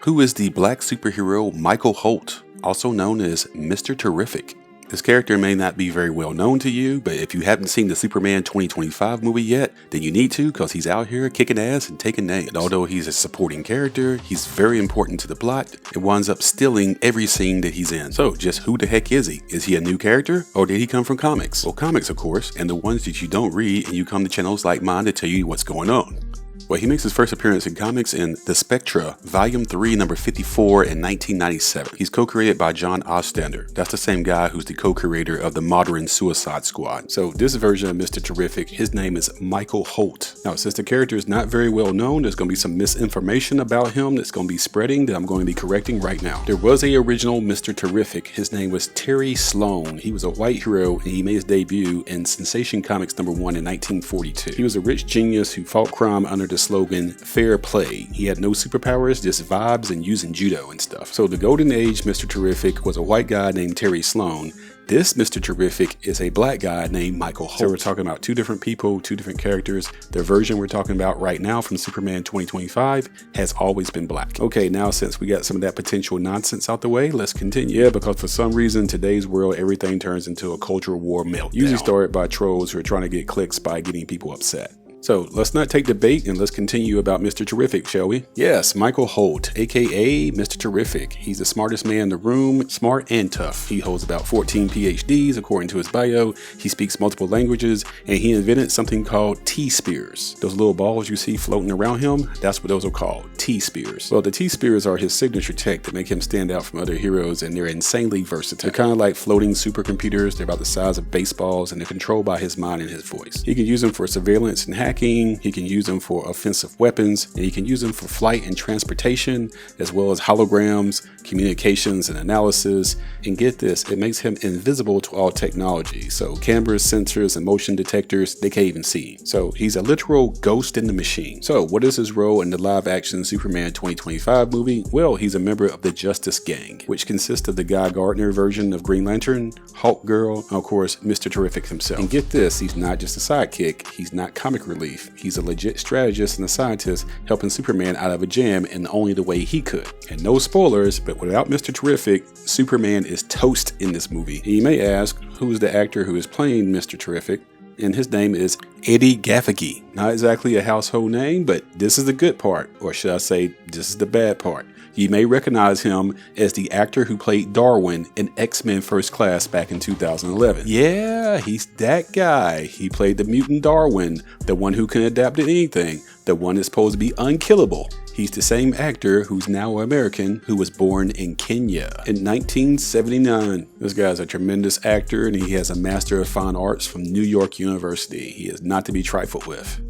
Who is the black superhero Michael Holt, also known as Mr. Terrific? This character may not be very well known to you, but if you haven't seen the Superman 2025 movie yet, then you need to, because he's out here kicking ass and taking names. And although he's a supporting character, he's very important to the plot and winds up stealing every scene that he's in. So just who the heck is he? Is he a new character, or did he come from comics? Well, comics of course, and the ones that you don't read and you come to channels like mine to tell you what's going on. Well, he makes his first appearance in comics in The Spectre, Volume 3, number 54 in 1997. He's co-created by John Ostrander. That's the same guy who's the co-creator of the modern Suicide Squad. So this version of Mr. Terrific, his name is Michael Holt. Now, since the character is not very well known, there's going to be some misinformation about him that's going to be spreading that I'm going to be correcting right now. There was a original Mr. Terrific. His name was Terry Sloan. He was a white hero, and he made his debut in Sensation Comics number 1 in 1942. He was a rich genius who fought crime under the slogan fair play. He had no superpowers, just vibes and using judo and stuff. So the golden age Mr. Terrific was a white guy named Terry Sloan. This Mr. Terrific is a black guy named Michael Holt. So we're talking about two different people, two different characters. The version we're talking about right now from Superman 2025 has always been black. Okay, now since we got some of that potential nonsense out the way, let's continue. Yeah, because for some reason, today's world, everything turns into a cultural war meltdown. Usually started by trolls who are trying to get clicks by getting people upset. So let's not take the bait and let's continue about Mr. Terrific, shall we? Yes, Michael Holt, aka Mr. Terrific. He's the smartest man in the room, smart and tough. He holds about 14 PhDs according to his bio. He speaks multiple languages, and he invented something called T-spears. Those little balls you see floating around him, that's what those are called, T-spears. Well, the T-spears are his signature tech that make him stand out from other heroes, and they're insanely versatile. They're kind of like floating supercomputers. They're about the size of baseballs, and they're controlled by his mind and his voice. He can use them for surveillance and hacking. He can use them for offensive weapons, and he can use them for flight and transportation, as well as holograms, communications, and analysis. And get this, it makes him invisible to all technology. So cameras, sensors, and motion detectors, they can't even see him. So he's a literal ghost in the machine. So what is his role in the live-action Superman 2025 movie? Well, he's a member of the Justice Gang, which consists of the Guy Gardner version of Green Lantern, Hawk Girl, and of course, Mr. Terrific himself. And get this, he's not just a sidekick, he's not comic relief. He's a legit strategist and a scientist helping Superman out of a jam in only the way he could. And no spoilers, but without Mr. Terrific, Superman is toast in this movie. And you may ask, who's the actor who is playing Mr. Terrific? And his name is Eddie Gaffagi. Not exactly a household name, but this is the good part, or should I say, this is the bad part. You may recognize him as the actor who played Darwin in X-Men First Class back in 2011. Yeah, he's that guy. He played the mutant Darwin, the one who can adapt to anything, the one that's supposed to be unkillable. He's the same actor who's now American, who was born in Kenya in 1979. This guy's a tremendous actor, and he has a Master of Fine Arts from New York University. He is not to be trifled with.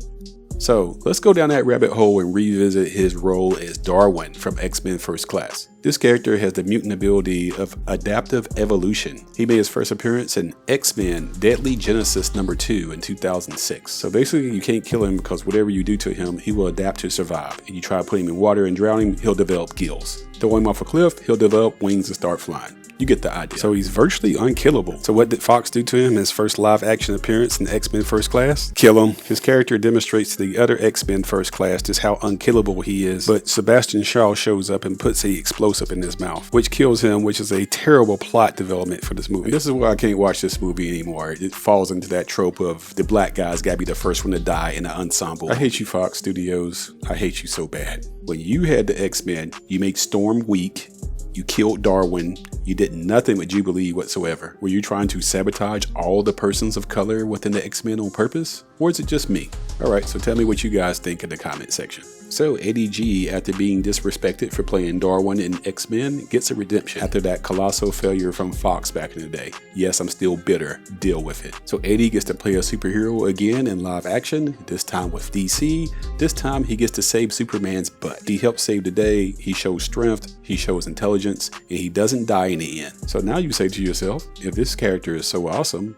So let's go down that rabbit hole and revisit his role as Darwin from X-Men First Class. This character has the mutant ability of adaptive evolution. He made his first appearance in X-Men Deadly Genesis number 2 in 2006. So basically you can't kill him because whatever you do to him, he will adapt to survive. If you try to put him in water and drown him, he'll develop gills. Throw him off a cliff, he'll develop wings and start flying. You get the idea. So he's virtually unkillable. So what did Fox do to him in his first live action appearance in X-Men First Class? Kill him. His character demonstrates to the other X-Men First Class just how unkillable he is. But Sebastian Shaw shows up and puts the explosive in his mouth, which kills him, which is a terrible plot development for this movie. And this is why I can't watch this movie anymore. It falls into that trope of the black guy's gotta be the first one to die in an ensemble. I hate you, Fox Studios. I hate you so bad. When you had the X-Men, you made Storm weak. You killed Darwin. You did nothing with Jubilee whatsoever. Were you trying to sabotage all the persons of color within the X-Men on purpose? Or is it just me? Alright, so tell me what you guys think in the comment section. So Eddie G, after being disrespected for playing Darwin in X-Men, gets a redemption after that colossal failure from Fox back in the day. Yes, I'm still bitter. Deal with it. So Eddie gets to play a superhero again in live action, this time with DC. This time he gets to save Superman's butt. He helps save the day, he shows strength, he shows intelligence, and he doesn't die in the end. So now you say to yourself, if this character is so awesome,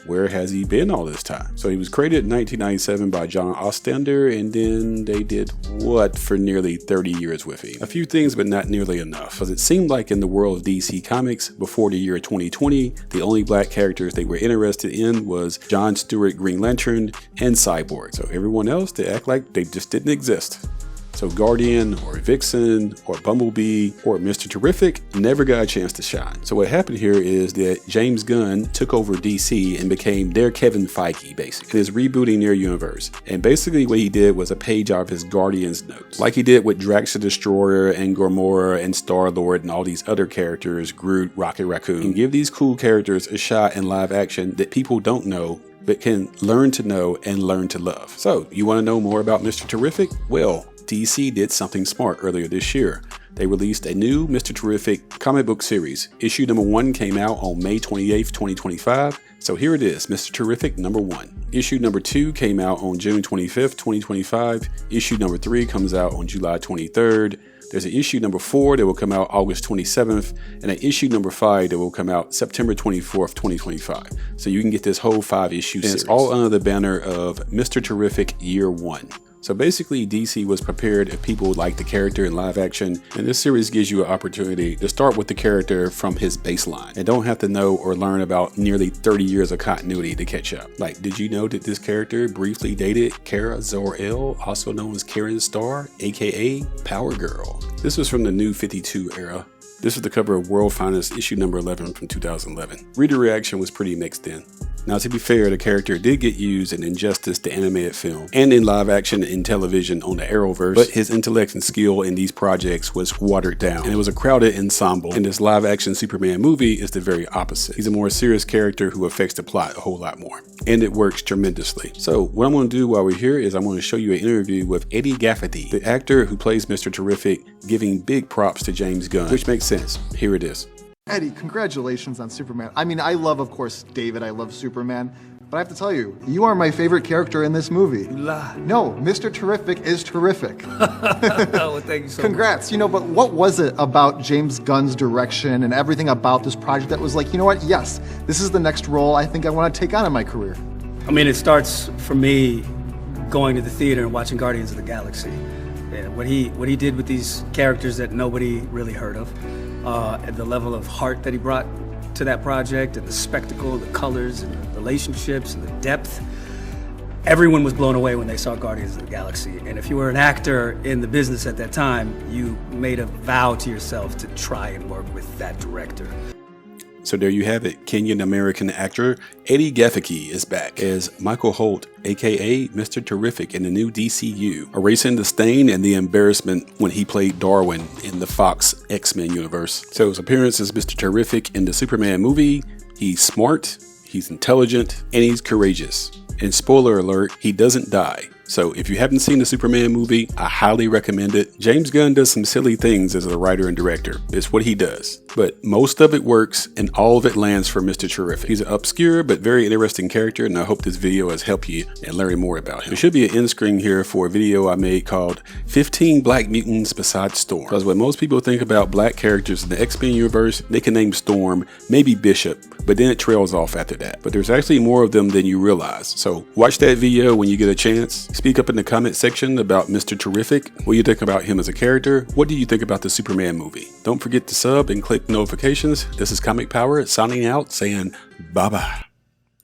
where has he been all this time? So he was created in 1997 by John Ostrander, and then they did what for nearly 30 years with him? A few things, but not nearly enough. Because it seemed like in the world of DC Comics, before the year 2020, the only black characters they were interested in was John Stewart Green Lantern and Cyborg. So everyone else, they act like they just didn't exist. So Guardian or Vixen or Bumblebee or Mr. Terrific never got a chance to shine. So what happened here is that James Gunn took over DC and became their Kevin Feige, basically. And is rebooting their universe. And basically what he did was a page out of his Guardians notes. Like he did with Drax the Destroyer and Gamora and Star-Lord and all these other characters, Groot, Rocket Raccoon, and give these cool characters a shot in live action that people don't know but can learn to know and learn to love. So, you want to know more about Mr. Terrific? Well, DC did something smart earlier this year. They released a new Mr. Terrific comic book series. Issue number 1 came out on May 28th, 2025. So here it is, Mr. Terrific number 1. Issue number 2 came out on June 25th, 2025. Issue number 3 comes out on July 23rd. There's an issue number 4 that will come out August 27th, and an issue number 5 that will come out September 24th, 2025. So you can get this whole 5-issue series. It's all under the banner of Mr. Terrific Year 1. So basically, DC was prepared if people like the character in live action, and this series gives you an opportunity to start with the character from his baseline and don't have to know or learn about nearly 30 years of continuity to catch up. Like, did you know that this character briefly dated Kara Zor-El, also known as Karen Starr, aka Power Girl? This was from the New 52 era. This was the cover of World Finest issue number 11 from 2011. Reader reaction was pretty mixed then. Now, to be fair, the character did get used in Injustice, the animated film, and in live action in television on the Arrowverse, but his intellect and skill in these projects was watered down, and it was a crowded ensemble. And this live action Superman movie is the very opposite. He's a more serious character who affects the plot a whole lot more, and it works tremendously. So what I'm going to do while we're here is I'm going to show you an interview with Eddie Gaffagi, the actor who plays Mr. Terrific, giving big props to James Gunn, which makes sense. Here it is. Eddie, congratulations on Superman. I mean, I love, of course, David. I love Superman. But I have to tell you, you are my favorite character in this movie. You lie. No, Mr. Terrific is terrific. Well, thank you so Congrats. You know, but what was it about James Gunn's direction and everything about this project that was like, you know what, yes, this is the next role I think I want to take on in my career? I mean, it starts for me going to the theater and watching Guardians of the Galaxy. And what he did with these characters that nobody really heard of, and the level of heart that he brought to that project, and the spectacle, the colors, and the relationships, and the depth. Everyone was blown away when they saw Guardians of the Galaxy. And if you were an actor in the business at that time, you made a vow to yourself to try and work with that director. So there you have it. Kenyan-American actor Eddie Gathegi is back as Michael Holt, aka Mr. Terrific in the new DCU, erasing the stain and the embarrassment when he played Darwin in the Fox X-Men universe. So his appearance as Mr. Terrific in the Superman movie, he's smart, he's intelligent, and he's courageous. And spoiler alert, he doesn't die. So if you haven't seen the Superman movie, I highly recommend it. James Gunn does some silly things as a writer and director. It's what he does. But most of it works and all of it lands for Mr. Terrific. He's an obscure but very interesting character, and I hope this video has helped you in learning more about him. There should be an end screen here for a video I made called 15 Black Mutants Besides Storm. Because when most people think about black characters in the X-Men universe, they can name Storm, maybe Bishop, but then it trails off after that. But there's actually more of them than you realize. So watch that video when you get a chance. Speak up in the comment section about Mr. Terrific. What do you think about him as a character? What do you think about the Superman movie? Don't forget to sub and click notifications. This is Comic Power signing out, saying bye-bye.